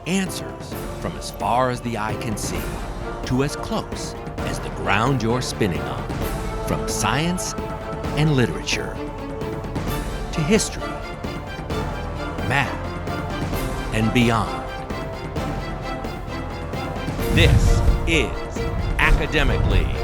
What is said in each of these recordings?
Answers from as far as the eye can see to as close as the ground you're spinning on. From science and literature to history, math, and beyond. This is Academic League.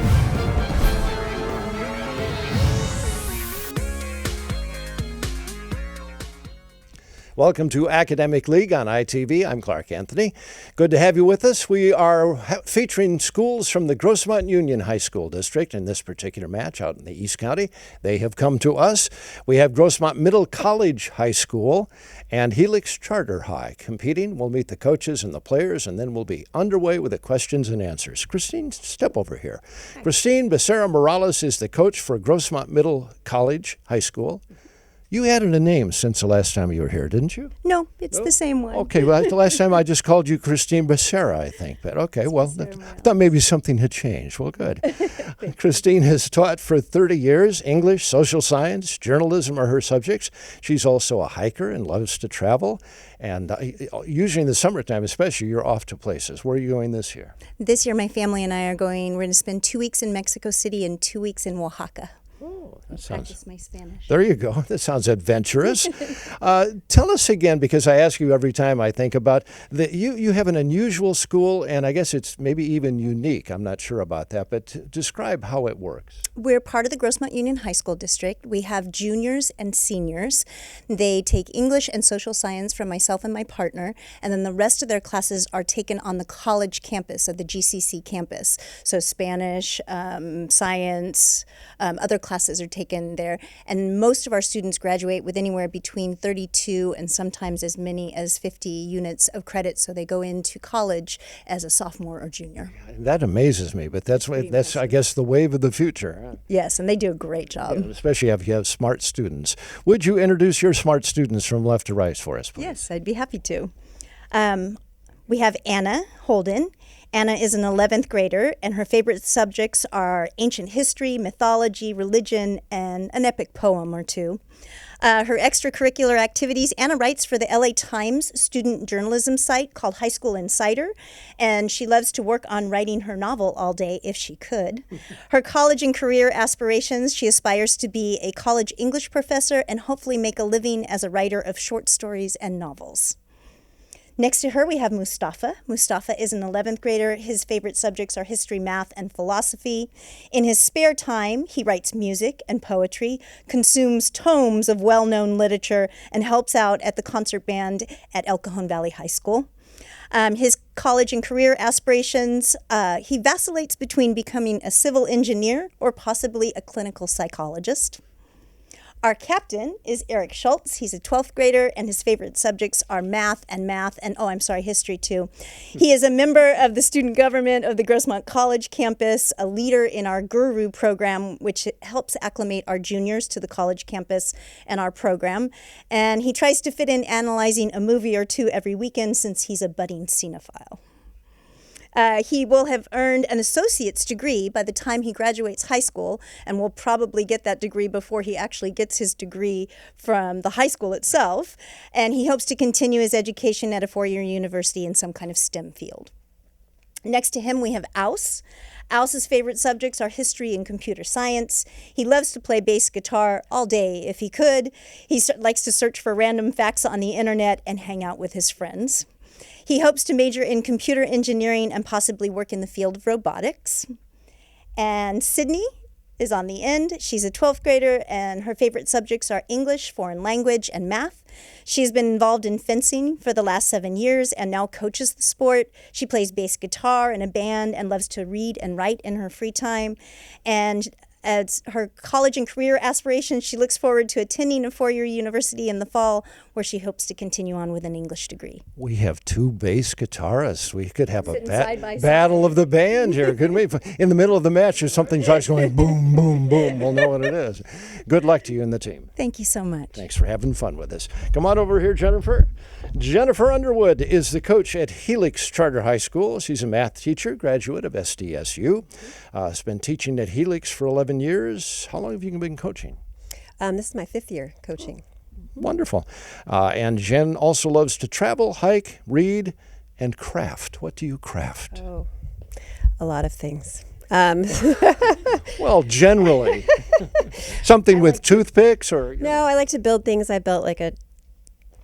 Welcome to Academic League on ITV. I'm Clark Anthony. Good to have you with us. We are featuring schools from the Grossmont Union High School District in this particular match out in the East County. They have come to us. We have Grossmont Middle College High School and Helix Charter High competing. We'll meet the coaches and the players, and then we'll be underway with the questions and answers. Christine, step over here. Hi. Christine Becerra Morales is the coach for Grossmont Middle College High School. You added a name since the last time you were here, didn't you? No, it's the same one. Okay, well, the last time I just called you Christine Becerra, I think. But okay, well, I thought maybe something had changed. Well, good. Christine has taught for 30 years. English, social science, journalism are her subjects. She's also a hiker and loves to travel. And usually in the summertime, especially, you're off to places. Where are you going this year? This year, my family and I are going. We're going to spend 2 weeks in Mexico City and 2 weeks in Oaxaca. Oh, that practice my Spanish. There you go. That sounds adventurous. Tell us again, because I ask you every time I think about that. You have an unusual school, and I guess it's maybe even unique. I'm not sure about that, but describe how it works. We're part of the Grossmont Union High School District. We have juniors and seniors. They take English and social science from myself and my partner, and then the rest of their classes are taken on the college campus of the GCC campus. So Spanish, science, other classes are taken there, and most of our students graduate with anywhere between 32 and sometimes as many as 50 units of credit, so they go into college as a sophomore or junior. That amazes me, but that's I guess the wave of the future. Yes, and they do a great job. Yeah, especially if you have smart students. Would you introduce your smart students from left to right for us, please? Yes, I'd be happy to. We have Anna Holden. Anna is an 11th grader, and her favorite subjects are ancient history, mythology, religion, and an epic poem or two. Her extracurricular activities, Anna writes for the LA Times student journalism site called High School Insider, and she loves to work on writing her novel all day if she could. Her college and career aspirations, she aspires to be a college English professor and hopefully make a living as a writer of short stories and novels. Next to her, we have Mustafa. Mustafa is an 11th grader. His favorite subjects are history, math, and philosophy. In his spare time, he writes music and poetry, consumes tomes of well-known literature, and helps out at the concert band at El Cajon Valley High School. His college and career aspirations, he vacillates between becoming a civil engineer or possibly a clinical psychologist. Our captain is Eric Schultz. He's a 12th grader, and his favorite subjects are math, and history too. He is a member of the student government of the Grossmont College campus, a leader in our Guru program, which helps acclimate our juniors to the college campus and our program. And he tries to fit in analyzing a movie or two every weekend since he's a budding cinephile. He will have earned an associate's degree by the time he graduates high school, and will probably get that degree before he actually gets his degree from the high school itself. And he hopes to continue his education at a four-year university in some kind of STEM field. Next to him, we have Aus. Aus's favorite subjects are history and computer science. He loves to play bass guitar all day if he could. He likes to search for random facts on the internet and hang out with his friends. He hopes to major in computer engineering and possibly work in the field of robotics. And Sydney is on the end. She's a 12th grader, and her favorite subjects are English, foreign language, and math. She's been involved in fencing for the last 7 years and now coaches the sport. She plays bass guitar in a band and loves to read and write in her free time. And as her college and career aspirations, she looks forward to attending a four-year university in the fall, where she hopes to continue on with an English degree. We have two bass guitarists. We could have a battle of the band here, couldn't we? In the middle of the match, if something starts going boom, boom, boom, we'll know what it is. Good luck to you and the team. Thank you so much. Thanks for having fun with us. Come on over here, Jennifer. Jennifer Underwood is the coach at Helix Charter High School. She's a math teacher, graduate of SDSU. Has been teaching at Helix for 11 years. How long have you been coaching? This is my 5th year coaching. Wonderful. And Jen also loves to travel, hike, read, and craft. What do you craft? Oh, a lot of things. Well, generally. Something with toothpicks or... No, I like to build things. I built like a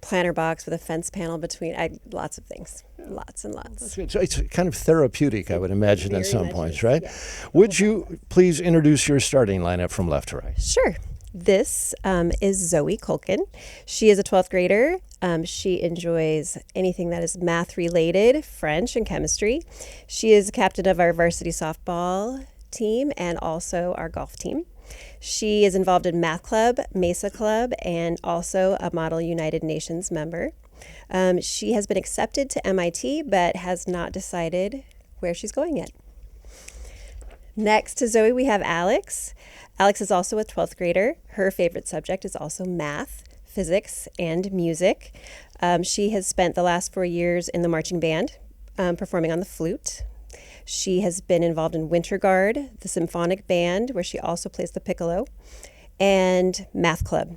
planter box with a fence panel between. Lots of things. Lots and lots. So it's kind of therapeutic, I would imagine, at Very some much points, is, right? yeah. Would you please introduce your starting lineup from left to right? Sure. This is Zoe Culkin. She is a 12th grader. She enjoys anything that is math related, French and chemistry. She is captain of our varsity softball team and also our golf team. She is involved in Math Club, Mesa Club, and also a Model United Nations member. She has been accepted to MIT, but has not decided where she's going yet. Next to Zoe, we have Alex. Alex is also a 12th grader. Her favorite subject is also math, physics, and music. She has spent the last 4 years in the marching band, performing on the flute. She has been involved in Winter Guard, the symphonic band, where she also plays the piccolo, and Math Club.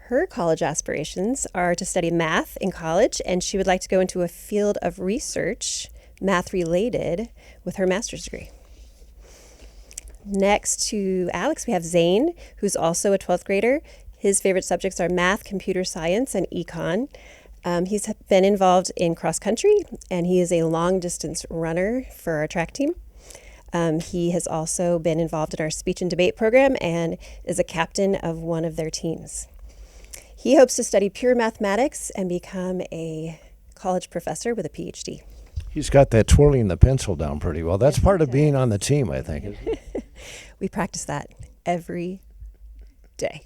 Her college aspirations are to study math in college, and she would like to go into a field of research, math-related, with her master's degree. Next to Alex, we have Zane, who's also a 12th grader. His favorite subjects are math, computer science, and econ. He's been involved in cross country, and he is a long distance runner for our track team. He has also been involved in our speech and debate program and is a captain of one of their teams. He hopes to study pure mathematics and become a college professor with a PhD. He's got that twirling the pencil down pretty well. That's part of being on the team, I think. Isn't it? We practice that every day.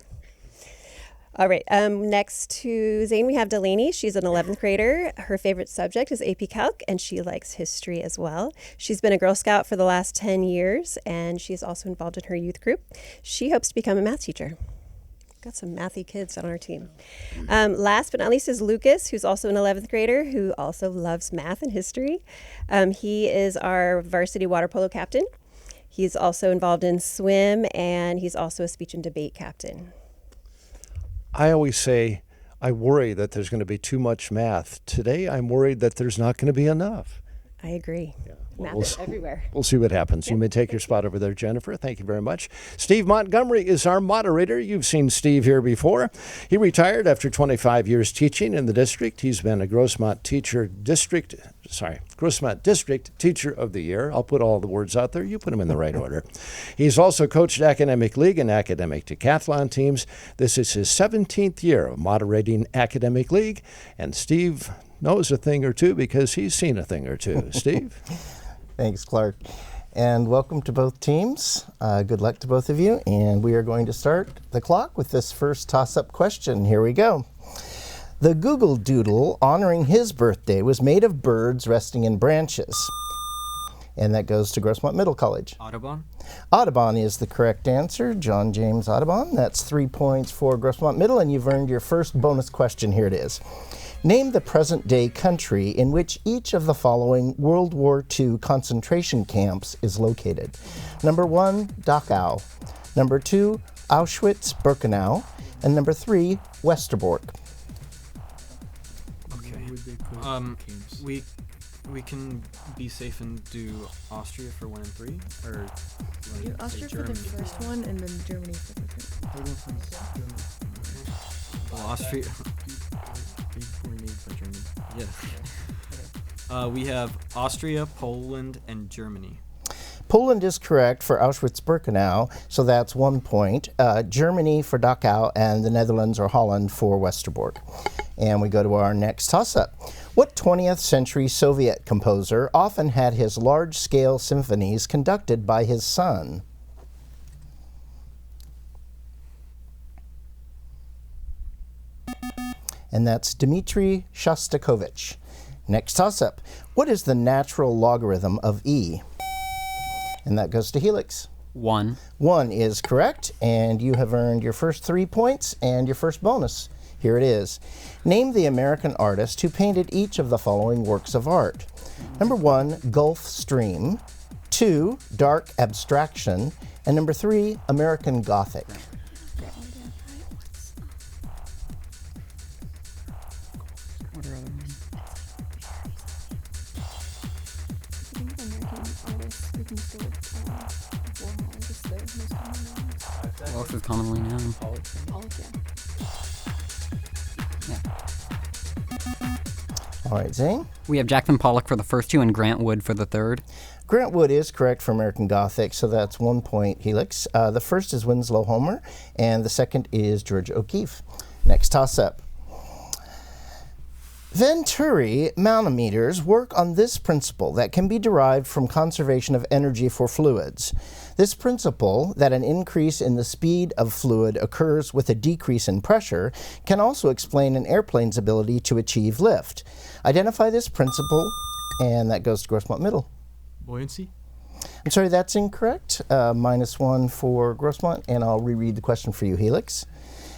All right, next to Zane, we have Delaney. She's an 11th grader. Her favorite subject is AP Calc, and she likes history as well. She's been a Girl Scout for the last 10 years, and she's also involved in her youth group. She hopes to become a math teacher. Got some mathy kids on our team. Last but not least is Lucas, who's also an 11th grader, who also loves math and history. He is our varsity water polo captain. He's also involved in swim, and he's also a speech and debate captain. I always say I worry that there's going to be too much math. Today, I'm worried that there's not going to be enough. I agree. Yeah. Math is everywhere. We'll see what happens. You may take your spot over there, Jennifer. Thank you very much. Steve Montgomery is our moderator. You've seen Steve here before. He retired after 25 years teaching in the district. He's been a Grossmont District Teacher of the Year. I'll put all the words out there. You put them in the right order. He's also coached Academic League and Academic Decathlon teams. This is his 17th year of moderating Academic League, and Steve knows a thing or two because he's seen a thing or two. Steve? Thanks, Clark. And welcome to both teams. Good luck to both of you. And we are going to start the clock with this first toss-up question. Here we go. The Google Doodle honoring his birthday was made of birds resting in branches. And that goes to Grossmont Middle College. Audubon? Audubon is the correct answer. John James Audubon. That's 3 points for Grossmont Middle, and you've earned your first bonus question. Here it is. Name the present-day country in which each of the following World War II concentration camps is located. Number 1, Dachau. Number 2, Auschwitz-Birkenau. And number 3, Westerbork. Okay. We can be safe and do Austria for 1 and 3, or like Do Austria for Germany. the first one, and then Germany for the second. Well, Austria. Yeah. We have Austria, Poland, and Germany. Poland is correct for Auschwitz-Birkenau, so that's 1 point. Germany for Dachau, and the Netherlands or Holland for Westerbork. And we go to our next toss-up. What 20th century Soviet composer often had his large-scale symphonies conducted by his son? And that's Dmitri Shostakovich. Next toss-up. What is the natural logarithm of E? And that goes to Helix. 1. 1 is correct, and you have earned your first 3 points and your first bonus. Here it is. Name the American artist who painted each of the following works of art. Number 1, Gulf Stream. 2, Dark Abstraction. And number 3, American Gothic. What are other ones? Most of Warhol is the most common one. What else is commonly known? Pollock, All right, Zane. We have Jackson Pollock for the first two and Grant Wood for the third. Grant Wood is correct for American Gothic, so that's 1 point, Helix. The first is Winslow Homer, and the second is George O'Keeffe. Next toss-up. Venturi manometers work on this principle that can be derived from conservation of energy for fluids. This principle, that an increase in the speed of fluid occurs with a decrease in pressure, can also explain an airplane's ability to achieve lift. Identify this principle, and that goes to Grossmont Middle. Buoyancy? I'm sorry, that's incorrect. -1 for Grossmont, and I'll reread the question for you, Helix.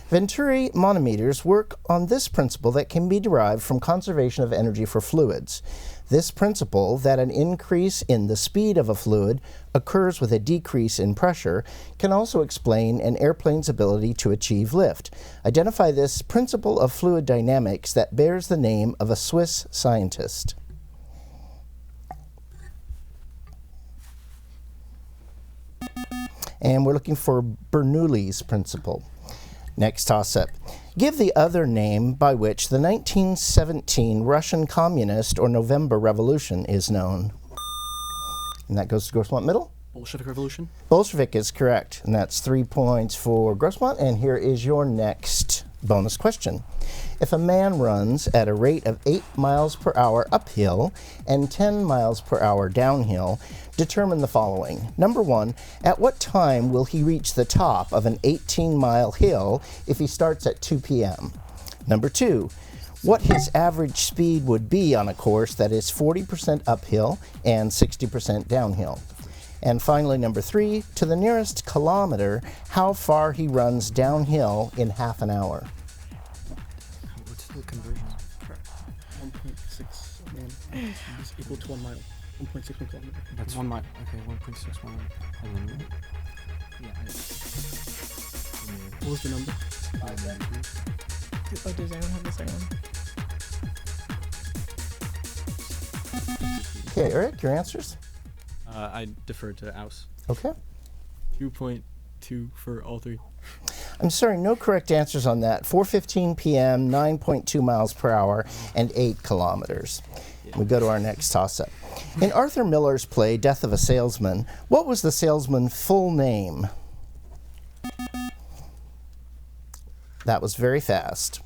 Venturi manometers work on this principle that can be derived from conservation of energy for fluids. This principle, that an increase in the speed of a fluid occurs with a decrease in pressure, can also explain an airplane's ability to achieve lift. Identify this principle of fluid dynamics that bears the name of a Swiss scientist. And we're looking for Bernoulli's principle. Next toss-up. Give the other name by which the 1917 Russian Communist or November Revolution is known. And that goes to Grossmont Middle. Bolshevik Revolution? Bolshevik is correct, and that's 3 points for Grossmont. And here is your next bonus question. If a man runs at a rate of 8 miles per hour uphill and 10 miles per hour downhill, determine the following. Number 1, at what time will he reach the top of an 18-mile hill if he starts at 2 p.m.? Number 2, what his average speed would be on a course that is 40% uphill and 60% downhill. And finally, number 3, to the nearest kilometer, how far he runs downhill in half an hour. What's the conversion? 1.6 man is equal to 1 mile. 1.6 kilometer. That's 1 mile. Okay, 1.6 mile. And then, What was the number? Oh, does anyone have the second one? Okay, Eric, your answers? I defer to Aus. Okay. 2.2 for all three. I'm sorry, no correct answers on that. 4:15 p.m., 9.2 miles per hour, and 8 kilometers. We go to our next toss-up. In Arthur Miller's play, Death of a Salesman, what was the salesman's full name? That was very fast.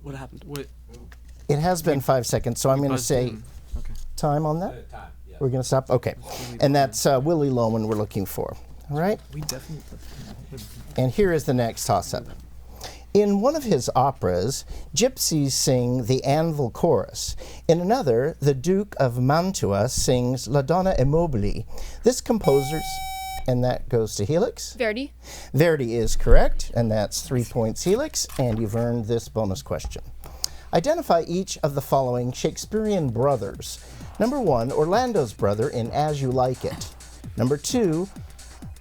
What happened? What? It has been 5 seconds, so I'm going to buzzed say in. Okay. time on that. We're going to stop? Okay. And that's Willie Loman we're looking for. All right? We definitely. And here is the next toss-up. In one of his operas, gypsies sing the Anvil Chorus. In another, the Duke of Mantua sings La Donna e Mobili. This composer's, and that goes to Helix. Verdi. Verdi is correct, and that's 3 points, Helix, and you've earned this bonus question. Identify each of the following Shakespearean brothers. Number 1, Orlando's brother in As You Like It. Number 2,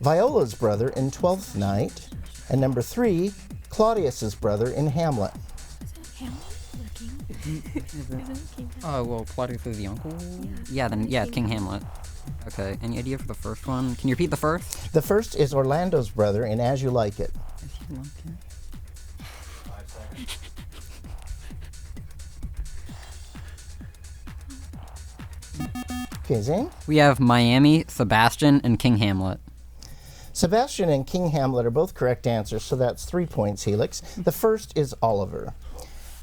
Viola's brother in Twelfth Night. And number 3, Claudius's brother in Hamlet. Oh, well, Claudius is the uncle? Yeah, then, yeah, King Hamlet. Okay, any idea for the first one? Can you repeat the first? The first is Orlando's brother in As You Like It. Okay, Zane? We have Miami, Sebastian, and King Hamlet. Sebastian and King Hamlet are both correct answers, so that's 3 points, Helix. The first is Oliver.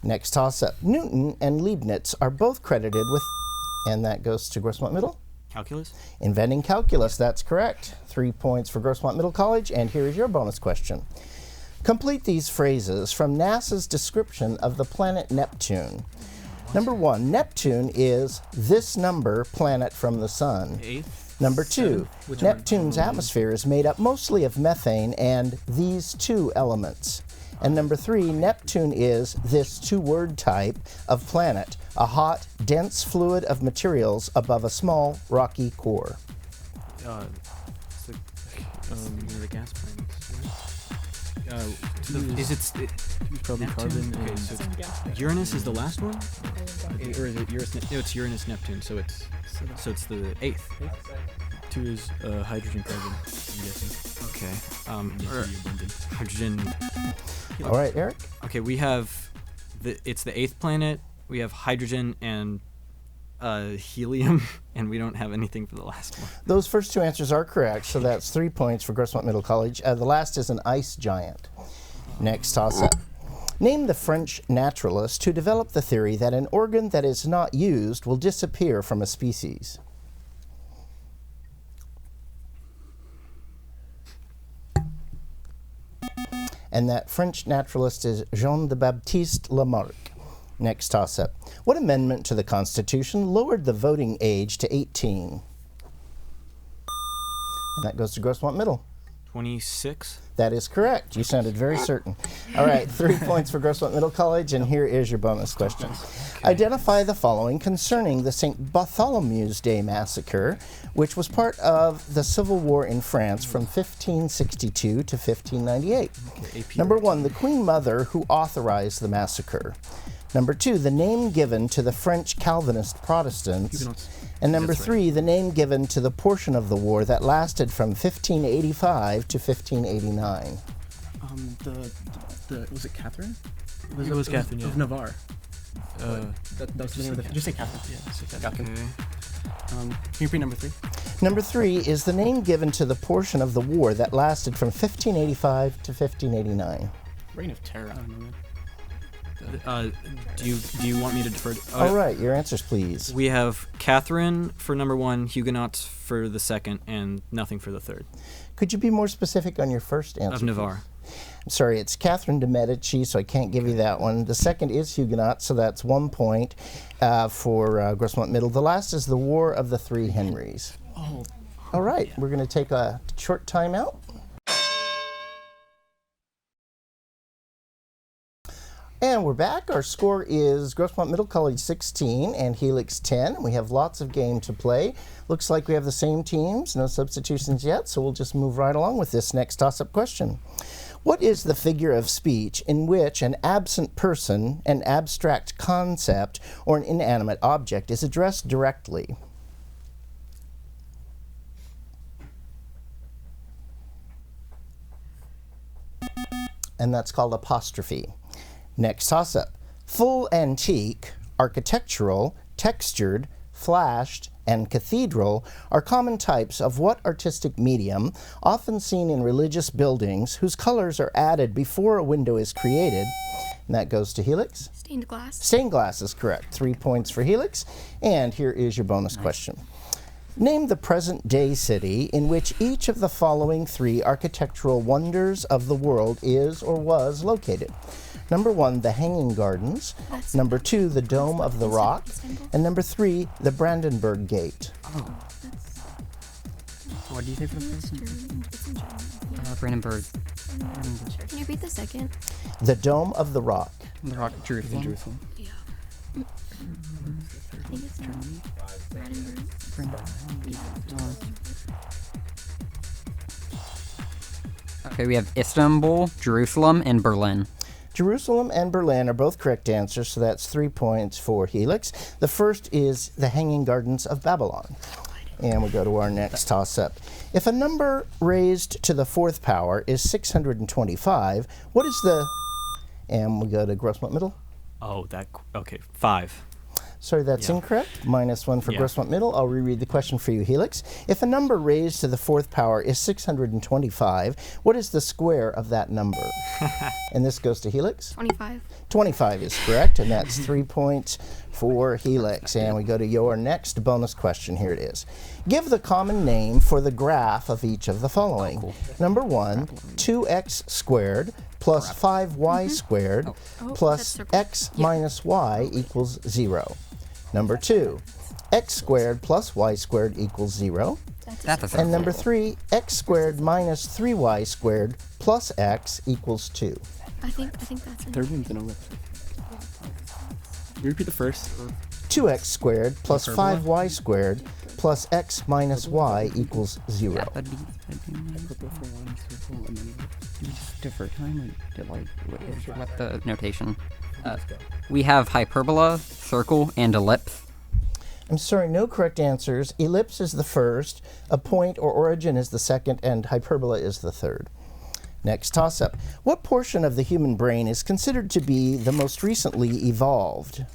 Next toss-up. Newton and Leibniz are both credited with, and that goes to Grossmont Middle. Calculus? Inventing calculus, that's correct. 3 points for Grossmont Middle College, and here is your bonus question. Complete these phrases from NASA's description of the planet Neptune. Number 1, Neptune is this number planet from the sun. 8? Number 2, Which one? Neptune's atmosphere is made up mostly of methane and these 2 elements. And number 3, Neptune is this 2-word type of planet, a hot, dense fluid of materials above a small, rocky core. It's the gas planets. Right? Is it? It's probably Neptune? carbon. Okay, so it's Uranus is the last one, or is it Uranus? No, it's Uranus Neptune. So it's the 8th. 2 is hydrogen carbon, I'm guessing. Okay. Or hydrogen. All right, Eric. Okay, we have it's the 8th planet. We have hydrogen and helium, and we don't have anything for the last one. Those first 2 answers are correct, so that's 3 points for Grossmont Middle College. The last is an ice giant. Next toss-up. Name the French naturalist who developed the theory that an organ that is not used will disappear from a species. And that French naturalist is Jean de Baptiste Lamarck. Next toss-up. What amendment to the Constitution lowered the voting age to 18? And that goes to Grossmont Middle. 26. That is correct. You sounded very certain. All right, 3 points for Grossmont Middle College, and here is your bonus question. Identify the following concerning the St. Bartholomew's Day Massacre, which was part of the Civil War in France from 1562 to 1598. Number 1, the Queen Mother who authorized the massacre. Number 2, the name given to the French Calvinist Protestants. Huguenots. And number 3, the name given to the portion of the war that lasted from 1585 to 1589. Was it Catherine? It was Catherine, yeah. Of Navarre. That's the name of the... Just say Catherine. Yeah, say Okay. Catherine. Can you repeat number 3? Number 3 is the name given to the portion of the war that lasted from 1585 to 1589. Reign of Terror. I don't know. Do you want me to defer? All right, your answers, please. We have Catherine for number 1, Huguenots for the 2nd, and nothing for the 3rd. Could you be more specific on your first answer? Of Navarre. I'm sorry, it's Catherine de Medici, so I can't give you that one. The second is Huguenot, so that's 1 point for Grossmont Middle. The last is the War of the Three Henrys. Oh. All right, we're going to take a short time out. And we're back. Our score is Grossmont Middle College 16 and Helix 10. We have lots of game to play. Looks like we have the same teams, no substitutions yet, so we'll just move right along with this next toss-up question. What is the figure of speech in which an absent person, an abstract concept, or an inanimate object is addressed directly? And that's called apostrophe. Next toss-up. Full antique, architectural, textured, flashed, and cathedral are common types of what artistic medium, often seen in religious buildings, whose colors are added before a window is created? And that goes to Helix. Stained glass. Stained glass is correct. 3 points for Helix. And here is your bonus question. Name the present-day city in which each of the following 3 architectural wonders of the world is or was located. Number 1, the Hanging Gardens. Number 2, the Dome of the Rock. And number 3, the Brandenburg Gate. Oh. What do you say for the first one? Brandenburg. Can you repeat the second? The Dome of the Rock. The Rock, Jerusalem. Jerusalem. Yeah. I think it's Brandenburg. Okay, we have Istanbul, Jerusalem, and Berlin. Jerusalem and Berlin are both correct answers, so that's 3 points for Helix. The first is the Hanging Gardens of Babylon. And we go to our next toss-up. If a number raised to the 4th power is 625, what is the... And we go to Grossmont Middle. Oh, okay, 5. Sorry, that's incorrect. -1 for Grossmont Middle. I'll reread the question for you, Helix. If a number raised to the 4th power is 625, what is the square of that number? And this goes to Helix. 25. 25 is correct, and that's 3 points for Helix. And we go to your next bonus question. Here it is. Give the common name for the graph of each of the following. Number 1, 2x squared plus 5y squared plus x minus y equals 0. Number 2, x squared plus y squared equals 0. And number 3, x squared minus 3y squared plus x equals 2. I think that's it. Third one's in a lip. Can you repeat the first? 2x squared plus Hyperbola? 5y squared plus x minus y equals 0. Yeah, that'd be different time or what the notation. We have hyperbola, circle, and ellipse. I'm sorry, no correct answers. Ellipse is the first, a point or origin is the second, and hyperbola is the third. Next toss-up. What portion of the human brain is considered to be the most recently evolved?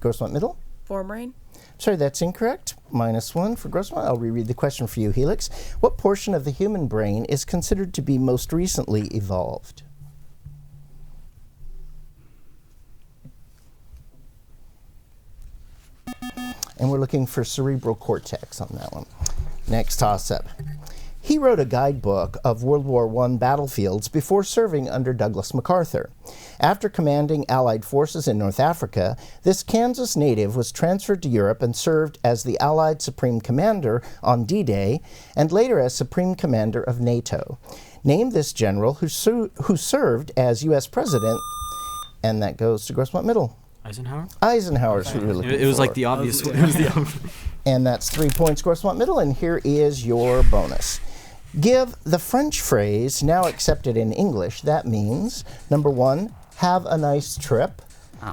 Grossmont Middle? Forebrain. Sorry, that's incorrect. -1 for Grossmont. I'll reread the question for you, Helix. What portion of the human brain is considered to be most recently evolved? And we're looking for cerebral cortex on that one. Next toss-up. He wrote a guidebook of World War I battlefields before serving under Douglas MacArthur. After commanding Allied forces in North Africa, this Kansas native was transferred to Europe and served as the Allied Supreme Commander on D-Day and later as Supreme Commander of NATO. Name this general who served as U.S. President, and that goes to Grossmont Middle. Eisenhower? Eisenhower's who we're looking for. It was like the obvious one. It was the obvious. And that's 3 points, Grossmont Middle, and here is your bonus. Give the French phrase, now accepted in English. That means, number 1, have a nice trip.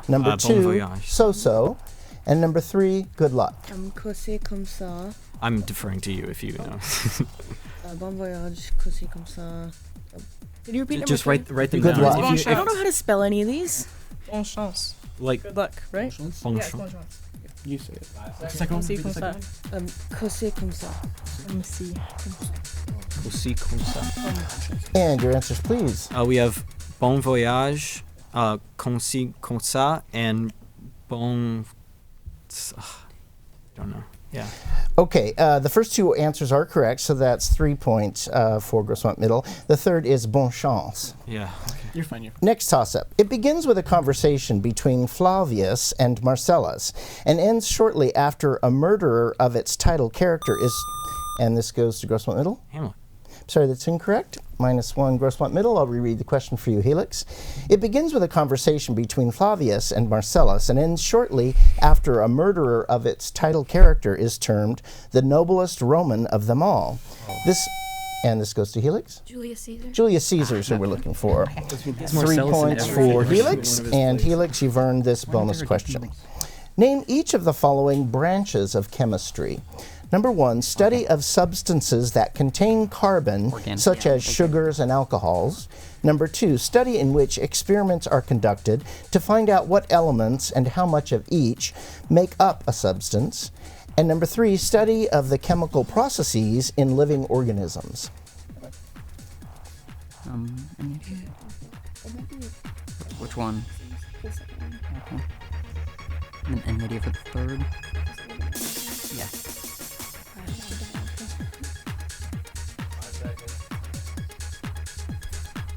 Number Bon 2, voyage. so-so. And number 3, good luck. Comme comme ça. I'm deferring to you if you know. Bon voyage, comme ça. Can you repeat Just number write them Good down. luck. If you- I don't know how to spell any of these. Bonne chance. Like, Good luck, right? bon Yes, chance. bonne chance. You say it. Comme ci, comme ça. Comme ça. Comme ci. Aussi comme ça. And your answers, please. We have bon voyage, comme ci, comme ça, and bon. Don't know. Yeah. Okay, the first 2 answers are correct, so that's 3 points for Grossmont Middle. The third is bon chance. Yeah. You're fine. You're fine. Next toss-up. It begins with a conversation between Flavius and Marcellus and ends shortly after a murderer of its title character is... And this goes to Grossmont Middle. Hamlet. Sorry, that's incorrect. -1 Grossmont Middle. I'll reread the question for you, Helix. It begins with a conversation between Flavius and Marcellus and ends shortly after a murderer of its title character is termed the noblest Roman of them all. This goes to Helix. Julius Caesar. Julius Caesar is who we're looking for. 3 points for Helix, and Helix, you've earned this bonus question. Name each of the following branches of chemistry. Number 1, study of substances that contain carbon, such as sugars and alcohols. Number 2, study in which experiments are conducted to find out what elements and how much of each make up a substance. And number 3, study of the chemical processes in living organisms. Which one? Okay. And any idea for the third? Yeah.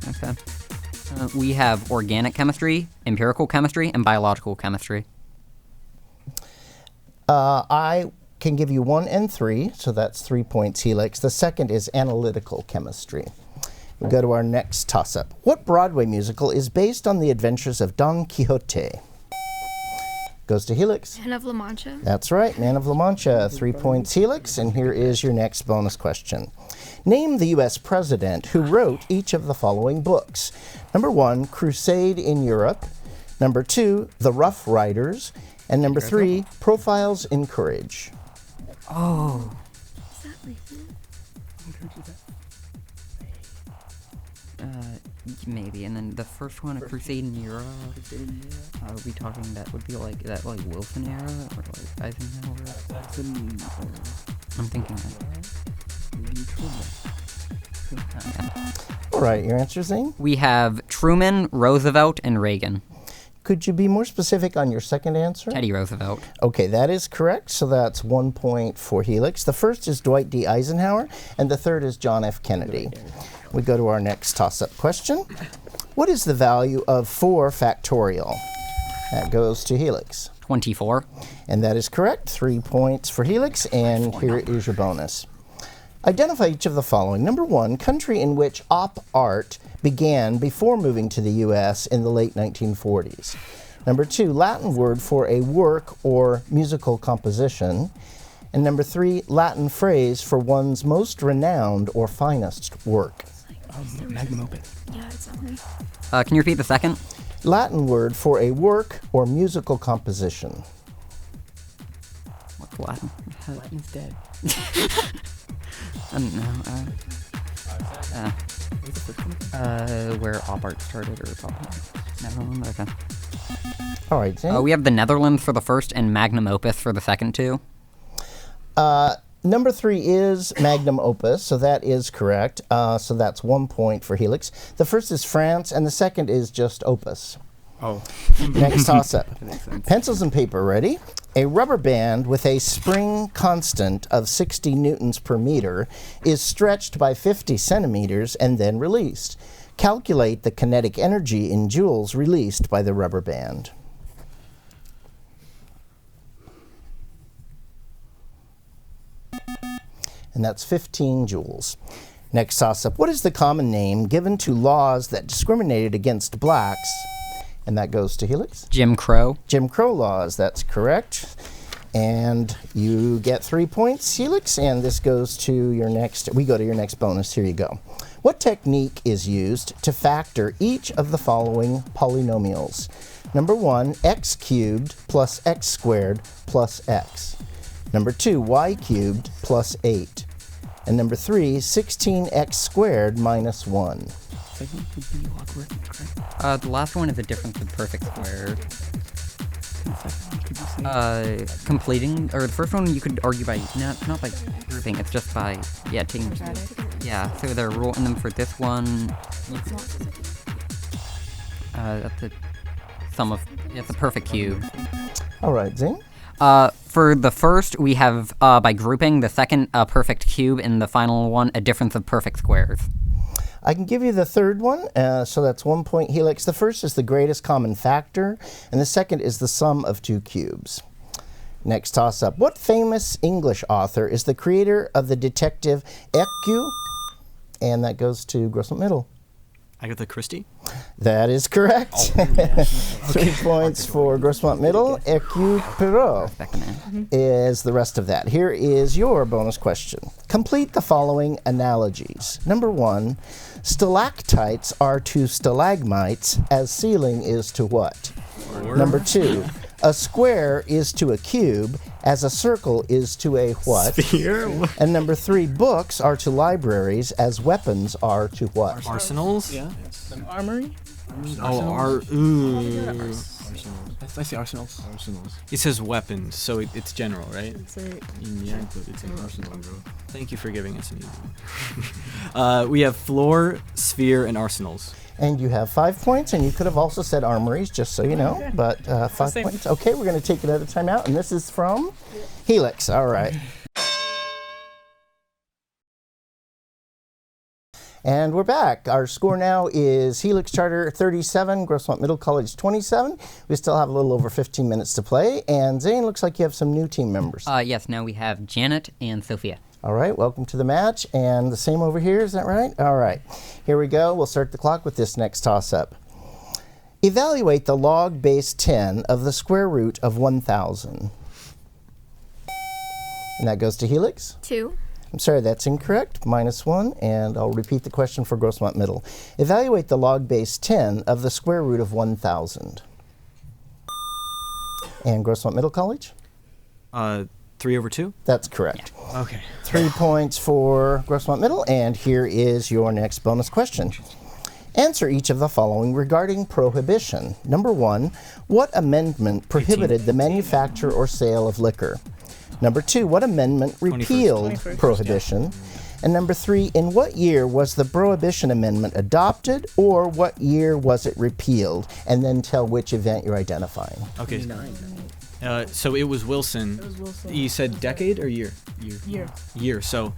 Okay. We have organic chemistry, empirical chemistry, and biological chemistry. I can give you 1 and 3, so that's 3 points, Helix. The second is analytical chemistry. We go to our next toss-up. What Broadway musical is based on the adventures of Don Quixote? Goes to Helix. Man of La Mancha. That's right, Man of La Mancha. 3 points, Helix, and here is your next bonus question. Name the U.S. president who wrote each of the following books. Number 1, Crusade in Europe. Number 2, The Rough Riders. And number 3, Profiles in Courage. Oh. Is that like Maybe, and then the first one, A Crusade in Europe. Are we talking that would be like that, like Wilson era, or like Eisenhower? I'm thinking. All right, your answer, Zane? We have Truman, Roosevelt, and Reagan. Could you be more specific on your second answer? Teddy Roosevelt. Okay, that is correct, so that's 1 point for Helix. The first is Dwight D. Eisenhower, and the third is John F. Kennedy. We go to our next toss-up question. What is the value of 4 factorial? That goes to Helix. 24. And that is correct. 3 points for Helix, and here is your bonus. Identify each of the following. Number 1, country in which op art began before moving to the U.S. in the late 1940s. Number 2, Latin word for a work or musical composition. And number 3, Latin phrase for one's most renowned or finest work. Magnum opus. Yeah, exactly. Can you repeat the second? Latin word for a work or musical composition. What's Latin? Latin's dead. I don't know. Where Aubert started or something. Netherlands? Okay. All right, Zane. We have the Netherlands for the first and magnum opus for the second two. Number 3 is magnum opus, so that is correct. So that's 1 point for Helix. The first is France, and the second is just opus. Oh. Next toss-up. Pencils and paper, ready? A rubber band with a spring constant of 60 newtons per meter is stretched by 50 centimeters and then released. Calculate the kinetic energy in joules released by the rubber band. And that's 15 joules. Next toss-up. What is the common name given to laws that discriminated against blacks? And that goes to Helix. Jim Crow. Jim Crow laws, that's correct. And you get 3 points, Helix, and this goes to your next, we go to your next bonus. Here you go. What technique is used to factor each of the following polynomials? Number 1, x cubed plus x squared plus x. Number 2, y cubed plus 8. And number 3, 16x squared minus 1. The last one is a difference of perfect square. Completing, or the first one you could argue by, not by grouping, it's just by, taking, so they're and then for this one, that's the sum of, it's a perfect cube. All right, Zane? For the first, we have, by grouping, the second, a perfect cube, and the final one, a difference of perfect squares. I can give you the third one, so that's 1 point, Helix. The first is the greatest common factor, and the second is the sum of 2 cubes. Next toss-up. What famous English author is the creator of the detective Hercule? And that goes to Grossmont Middle. Agatha Christie? That is correct. 3 points for Grossmont Middle. Hercule Poirot is the rest of that. Here is your bonus question. Complete the following analogies. Number 1, stalactites are to stalagmites as ceiling is to what? Number 2, a square is to a cube as a circle is to a what? Sphere? And number 3, books are to libraries as weapons are to what? Arsenals? Yeah. Armory? I say arsenals. It says weapons, so it's general, right? Yeah, but it's an arsenal, bro. Thank you for giving us an easy one. We have floor, sphere, and arsenals. And you have 5 points, and you could have also said armories, just so you know, but 5 points. Okay, we're going to take another time out, and this is from Helix. All right. And we're back. Our score now is Helix Charter 37, Grossmont Middle College 27. We still have a little over 15 minutes to play. And Zane, looks like you have some new team members. Yes, now we have Janet and Sophia. All right, welcome to the match. And the same over here, is that right? All right, here we go. We'll start the clock with this next toss-up. Evaluate the log base 10 of the square root of 1,000. And that goes to Helix. 2. I'm sorry, that's incorrect. -1, and I'll repeat the question for Grossmont Middle. Evaluate the log base 10 of the square root of 1,000. And Grossmont Middle College? 3/2? That's correct. Yeah. Okay. 3 points for Grossmont Middle, and here is your next bonus question. Answer each of the following regarding prohibition. Number 1, what amendment prohibited the manufacture or sale of liquor? Number 2, what amendment repealed 21st, prohibition? Yeah. And number 3, in what year was the Prohibition Amendment adopted, or what year was it repealed? And then tell which event you're identifying. Okay. So it was Wilson. You said decade or year? Year. So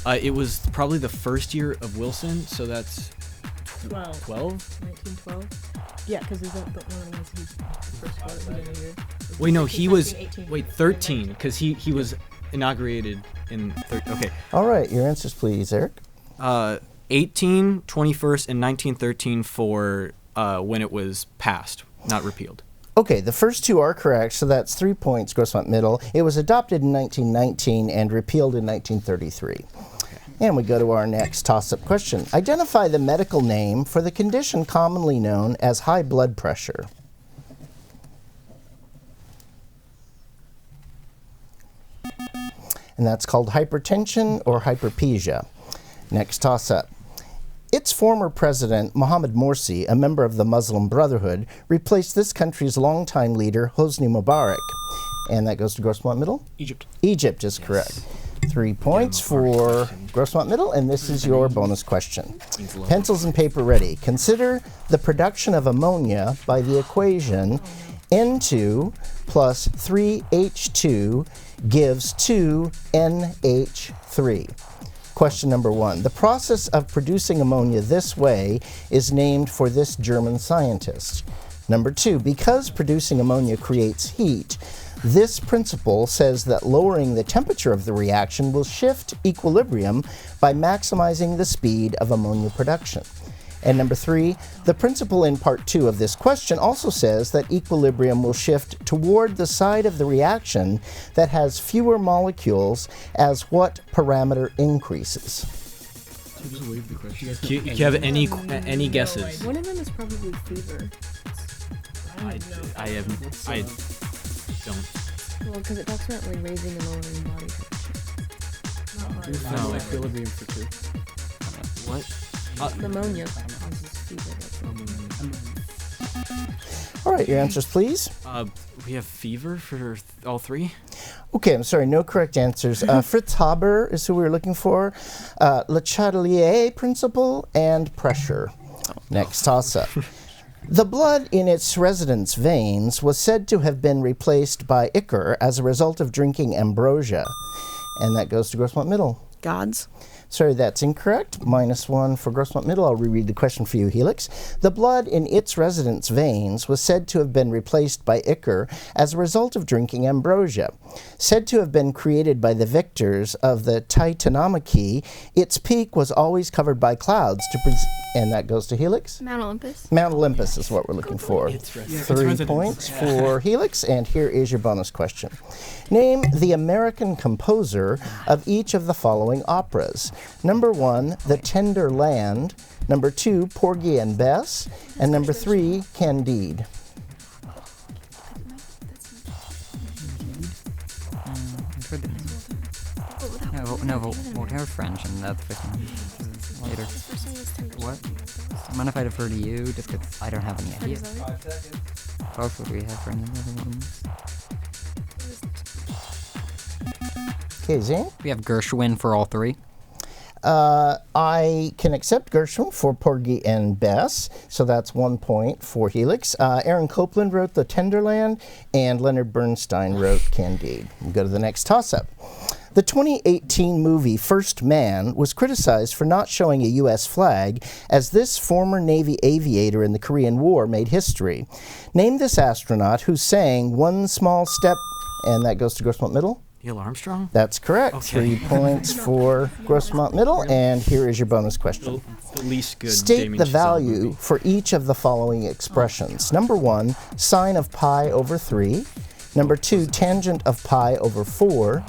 it was probably the first year of Wilson, so that's 12? 1912? Yeah, because is that the one of the first part of the year? Wait, no, he was 13, because he was inaugurated in okay. All right, your answers, please, Eric. 18, 21st, and 1913 for when it was passed, not repealed. Okay, the first two are correct, so that's 3 points, Grossmont Middle. It was adopted in 1919 and repealed in 1933. And we go to our next toss-up question. Identify the medical name for the condition commonly known as high blood pressure. And that's called hypertension or hyperpesia. Next toss-up. Its former president, Mohammed Morsi, a member of the Muslim Brotherhood, replaced this country's longtime leader, Hosni Mubarak. And that goes to Grossmont Middle? Egypt. Egypt is correct. 3 points for Grossmont Middle, and this is your bonus question. Pencils and paper ready. Consider the production of ammonia by the equation N2 plus 3H2 gives 2NH3. Question number 1. The process of producing ammonia this way is named for this German scientist. Number 2. Because producing ammonia creates heat, this principle says that lowering the temperature of the reaction will shift equilibrium by maximizing the speed of ammonia production. And number 3, the principle in part 2 of this question also says that equilibrium will shift toward the side of the reaction that has fewer molecules as what parameter increases. Just wave the question. Do you have any guesses? One of them is probably fever. I don't. Well, because it talks about like raising and lowering body temperature. No, Equilibrium for 2. What? Pneumonia causes fever. All right, your answers, please. We have fever for all three? Okay, I'm sorry, no correct answers. Fritz Haber is who we were looking for. Le Chatelier principle and pressure. Next toss-up. The blood in its residents' veins was said to have been replaced by ichor as a result of drinking ambrosia. And that goes to Grossmont Middle. Gods. Sorry, that's incorrect. -1 for Grossmont Middle. I'll reread the question for you, Helix. The blood in its residents' veins was said to have been replaced by ichor as a result of drinking ambrosia. Said to have been created by the victors of the Titanomachy, its peak was always covered by clouds and that goes to Helix? Mount Olympus. Mount Olympus is what we're looking for. 3 points for Helix, and here is your bonus question. Name the American composer of each of the following operas. Number 1, The Tender Land. Number 2, Porgy and Bess. And number 3, Candide. Voltaire's French, and that's later. What? Mind if I defer to you, just because I don't have any idea. Both would we have for any other ones? Okay, Zane? We have Gershwin for all three. I can accept Gershwin for Porgy and Bess, so that's 1 point for Helix. Aaron Copland wrote The Tenderland, and Leonard Bernstein wrote Candide. We'll go to the next toss-up. The 2018 movie First Man was criticized for not showing a U.S. flag, as this former Navy aviator in the Korean War made history. Name this astronaut who sang One Small Step, and that goes to Grossmont Middle. Neil Armstrong? That's correct. Okay. 3 points for Grossmont Middle, and here is your bonus question. The least good. State Damien the Chazelle value movie. for each of the following expressions. Number 1, sine of pi over 3. Number 2, tangent of pi over 4.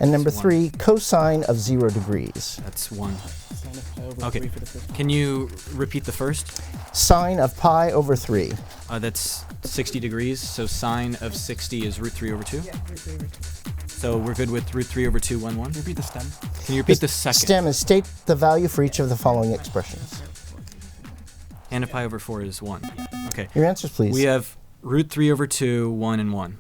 And number 3, cosine of 0 degrees. That's 1. Okay. Can you repeat the first? Sine of pi over 3. That's 60 degrees, so sine of 60 is root 3 over 2? Yeah, root 3 over 2. So we're good with root 3 over 2, 1, 1? Repeat the stem. Can you repeat the second? Stem is state the value for each of the following expressions. And of pi over 4 is 1. Okay. Your answers, please. We have root 3 over 2, 1, and 1.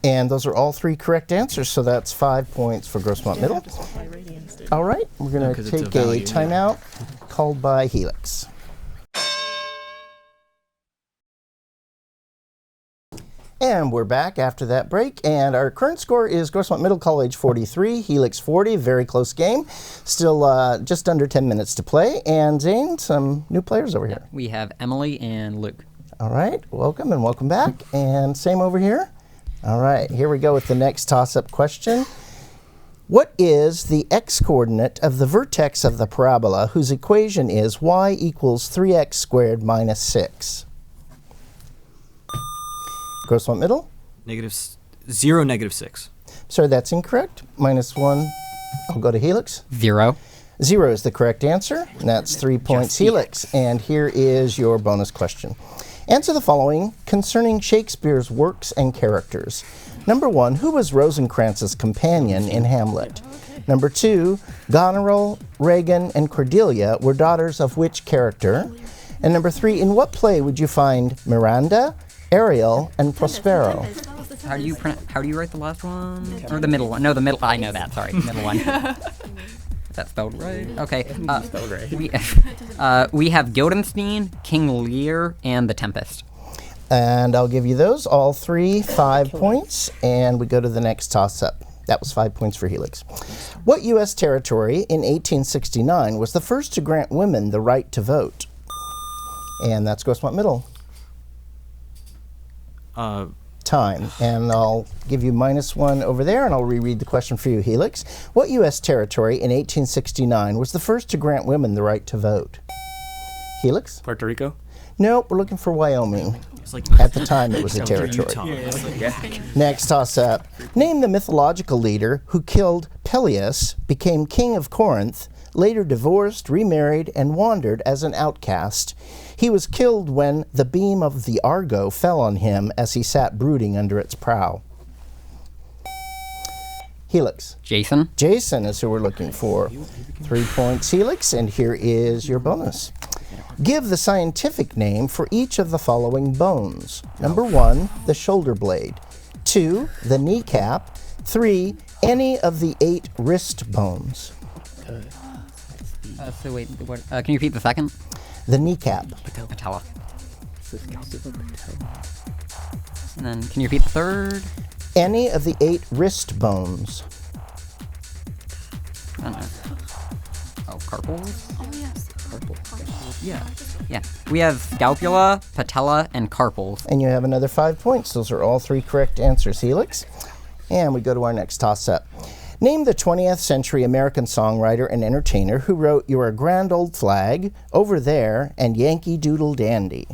And those are all 3 correct answers, so that's 5 points for Grossmont Middle. All right, we're going to take a timeout called by Helix. And we're back after that break, and our current score is Grossmont Middle College 43, Helix 40, very close game. Still just under 10 minutes to play, and Zane, some new players over here. We have Emily and Luke. All right, welcome and welcome back, and same over here. All right, here we go with the next toss-up question. What is the x-coordinate of the vertex of the parabola whose equation is y equals 3x squared minus 6? Grossmont Middle? Zero, -6. Sorry, that's incorrect. -1. I'll go to Helix. 0. 0 is the correct answer. And that's 3 points, Helix. And here is your bonus question. Answer the following concerning Shakespeare's works and characters. Number 1, who was Rosencrantz's companion in Hamlet? Number 2, Goneril, Regan, and Cordelia were daughters of which character? And number 3, in what play would you find Miranda, Ariel, and Prospero? How do you write the last one? Or the middle one? No, the middle. I know that. Sorry, the middle one. That's spelled right. Okay. We have Guildenstern, King Lear, and the Tempest. And I'll give you those, all 3, 5 points, and we go to the next toss-up. That was 5 points for Helix. What U.S. territory in 1869 was the first to grant women the right to vote? And that's Grossmont Middle. Time. And I'll give you -1 over there, and I'll reread the question for you, Helix. What U.S. territory in 1869 was the first to grant women the right to vote? Helix? Puerto Rico? No, we're looking for Wyoming. At the time, it was a territory. Next toss-up. Name the mythological leader who killed Peleus, became king of Corinth, later divorced, remarried, and wandered as an outcast. He was killed when the beam of the Argo fell on him as he sat brooding under its prow. Helix. Jason. Jason is who we're looking for. 3 points, Helix, and here is your bonus. Give the scientific name for each of the following bones. Number 1, the shoulder blade. 2, the kneecap. 3, any of the 8 wrist bones. So wait, what? Can you repeat the second? The kneecap. Patella. And then, can you repeat the third? Any of the 8 wrist bones. I don't know. Oh, carpals? Oh, yes. Yeah. We have scapula, patella, and carpals. And you have another 5 points. Those are all 3 correct answers, Helix. And we go to our next toss-up. Name the 20th century American songwriter and entertainer who wrote You're a Grand Old Flag, Over There, and Yankee Doodle Dandy.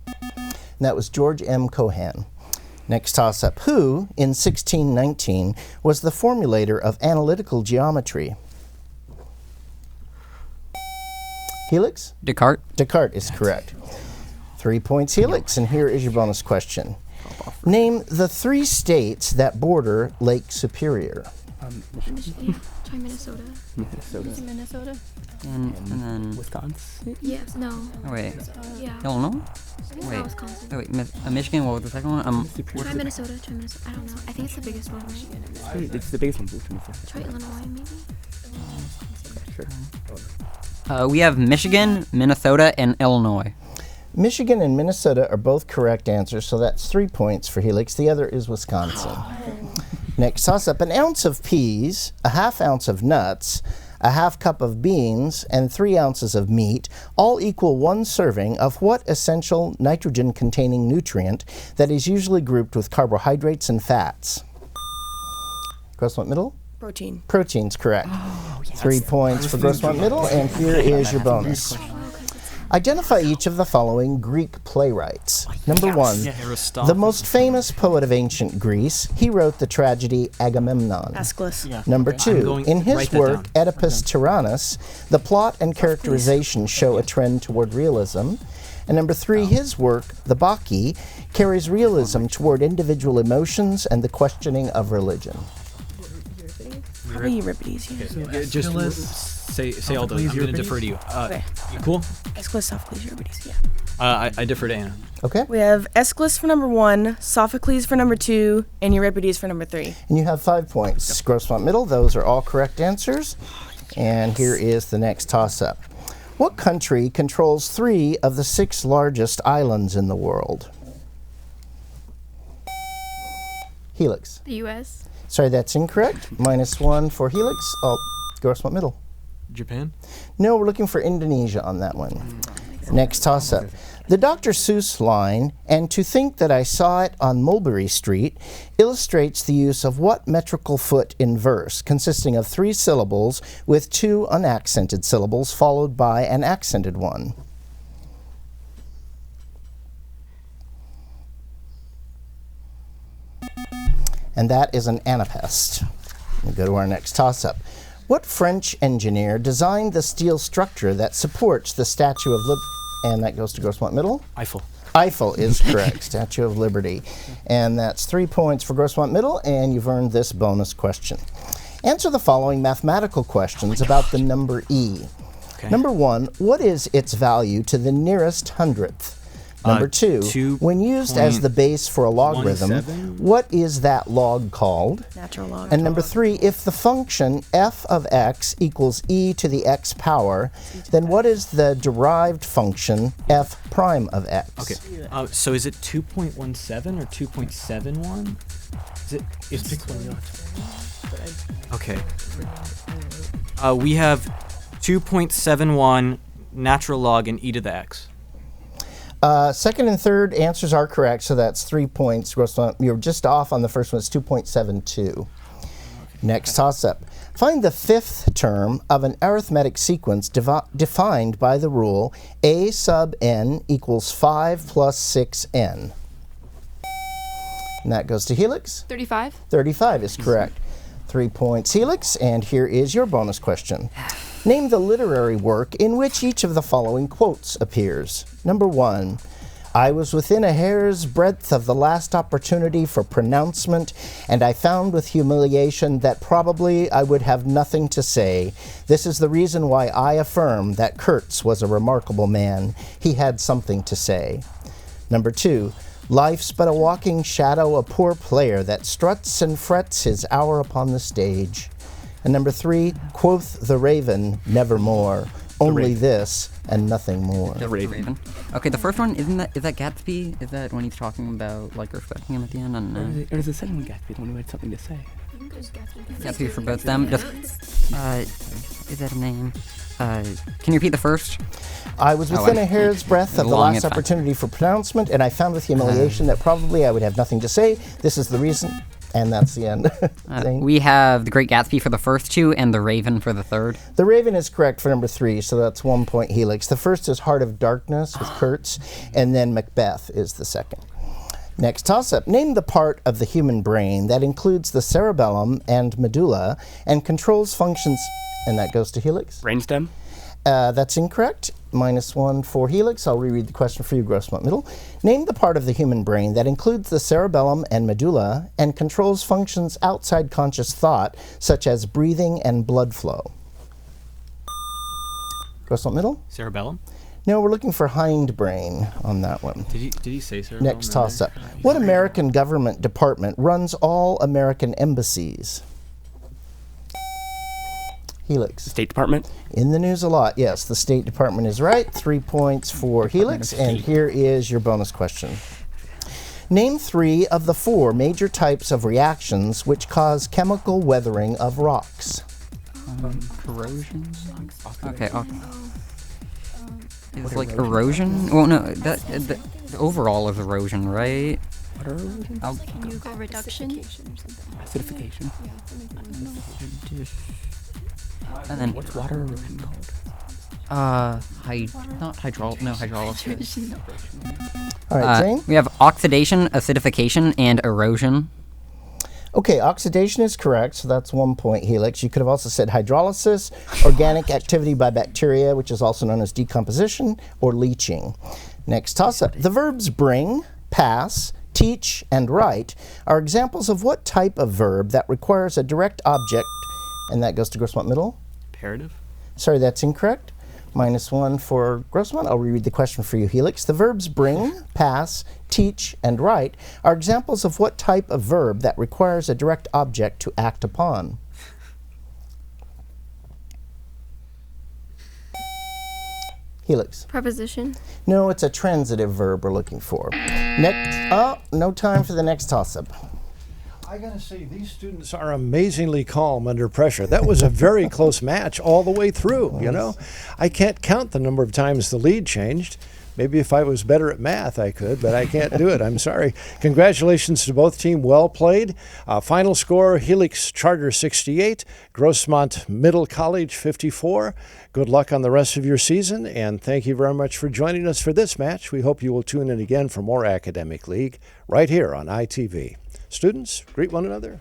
And that was George M. Cohan. Next toss-up. Who, in 1619, was the formulator of analytical geometry? Helix? Descartes. Descartes is correct. 3 points, Helix, and here is your bonus question. Name the 3 states that border Lake Superior. Michigan. Try Minnesota. Minnesota. And then... Wisconsin? Yes. No. Oh, wait. Yeah. Illinois? It's Wait. not Wisconsin. Oh, wait. Michigan, what was the second one? Try Minnesota. Try Minnesota. I don't know. I think it's the biggest one, right? It's the biggest one. Try Illinois, maybe. Sure. We have Michigan, Minnesota, and Illinois. Michigan and Minnesota are both correct answers, so that's 3 points for Helix. The other is Wisconsin. Next toss-up. An ounce of peas, a half ounce of nuts, a half cup of beans, and 3 ounces of meat all equal 1 serving of what essential nitrogen-containing nutrient that is usually grouped with carbohydrates and fats? Grossmont Middle? Protein. Protein's correct. 3 points for Grossmont Middle, and here is your bonus. Identify each of the following Greek playwrights. Number 1, the most famous poet of ancient Greece. He wrote the tragedy Agamemnon. Aeschylus. Number 2, in his work Oedipus Tyrannus, the plot and characterization show a trend toward realism. And number 3, his work, The Bacchae, carries realism toward individual emotions and the questioning of religion. Probably Euripides. Yeah. Just say all those. I'm going to defer to you. Okay. You cool? Aeschylus, Sophocles, Euripides. Yeah. I defer to Anna. Okay. We have Aeschylus for number 1, Sophocles for number 2, and Euripides for number 3. And you have 5 points. Grossmont Middle, those are all correct answers. And here is the next toss-up. What country controls 3 of the 6 largest islands in the world? Helix. The U.S. Sorry, that's incorrect. -1 for Helix. Oh, Grossmont Middle. Japan? No, we're looking for Indonesia on that one. Next toss-up. The Dr. Seuss line, and to think that I saw it on Mulberry Street, illustrates the use of what metrical foot in verse, consisting of 3 syllables with 2 unaccented syllables followed by an accented one? and that is an anapest. We go to our next toss-up. What French engineer designed the steel structure that supports the Statue of Liberty? And that goes to Grossmont Middle. Eiffel. Eiffel is correct, Statue of Liberty. And that's 3 points for Grossmont Middle, and you've earned this bonus question. Answer the following mathematical questions about the number e. Okay. Number 1, what is its value to the nearest hundredth? Number 2, when used as the base for a logarithm, 2.17. what is that log called? Natural log. And number 3, if the function f of x equals e to the x power, then what is the derived function f prime of x? Okay. So is it 2.17 or 2.71? Is Pick one you want. Okay. We have 2.71 natural log and e to the x. Second and third answers are correct, so that's 3 points. Grossmont, you're just off on the first one. It's 2.72. Next toss-up. Find the fifth term of an arithmetic sequence defined by the rule a sub n equals 5 plus 6n. And that goes to Helix. 35. 35 is correct. 3 points, Helix, and here is your bonus question. Name the literary work in which each of the following quotes appears. Number 1, I was within a hair's breadth of the last opportunity for pronouncement, and I found with humiliation that probably I would have nothing to say. This is the reason why I affirm that Kurtz was a remarkable man. He had something to say. Number 2, life's but a walking shadow, a poor player that struts and frets his hour upon the stage. And number 3, quoth the raven, nevermore, only this and nothing more. The Raven. Okay, the first one, is that Gatsby? Is that when he's talking about, like, respecting him at the end? And, Or is the second one Gatsby, the one who had something to say? Gatsby for both of them. Just, is that a name? Can you repeat the first? I was within a hair's breadth of the last opportunity for pronouncement, and I found with humiliation that probably I would have nothing to say. This is the reason, and that's the end. We have The Great Gatsby for the first two, and The Raven for the third. The Raven is correct for number 3, so that's 1 point, Helix. The first is Heart of Darkness with Kurtz, and then Macbeth is the second. Next toss-up. Name the part of the human brain that includes the cerebellum and medulla and controls functions, and that goes to Helix. Brainstem. That's incorrect. -1 for Helix. I'll reread the question for you, Grossmont Middle. Name the part of the human brain that includes the cerebellum and medulla and controls functions outside conscious thought, such as breathing and blood flow. Grossmont Middle? Cerebellum? No, we're looking for hindbrain on that one. Did he say cerebellum? Next toss-up. What American government department runs all American embassies? Helix. State Department. In the news a lot, yes. The State Department is right. 3 points for Helix, and here is your bonus question. Name 3 of the 4 major types of reactions which cause chemical weathering of rocks. Corrosion? Okay, it's like erosion? Well, no, the overall is erosion, right? Water erosion? Can you go reduction? Acidification. And then what's water erosion called? Hydrolysis. All right, Zane? We have oxidation, acidification, and erosion. Okay, oxidation is correct, so that's 1 point, Helix. You could have also said hydrolysis, organic activity by bacteria, which is also known as decomposition, or leaching. Next toss-up. The verbs bring, pass, teach, and write are examples of what type of verb that requires a direct object, and that goes to Grossmont Middle? Imperative? Sorry, that's incorrect. -1 for Grossmont. I'll reread the question for you, Helix. The verbs bring, pass, teach, and write are examples of what type of verb that requires a direct object to act upon? Helix. Preposition. No, it's a transitive verb we're looking for. No time for the next toss-up. I gotta say, these students are amazingly calm under pressure. That was a very close match all the way through, you know? I can't count the number of times the lead changed. Maybe if I was better at math, I could, but I can't do it. I'm sorry. Congratulations to both teams. Well played. Final score, Helix Charter 68, Grossmont Middle College 54. Good luck on the rest of your season, and thank you very much for joining us for this match. We hope you will tune in again for more Academic League right here on ITV. Students, greet one another.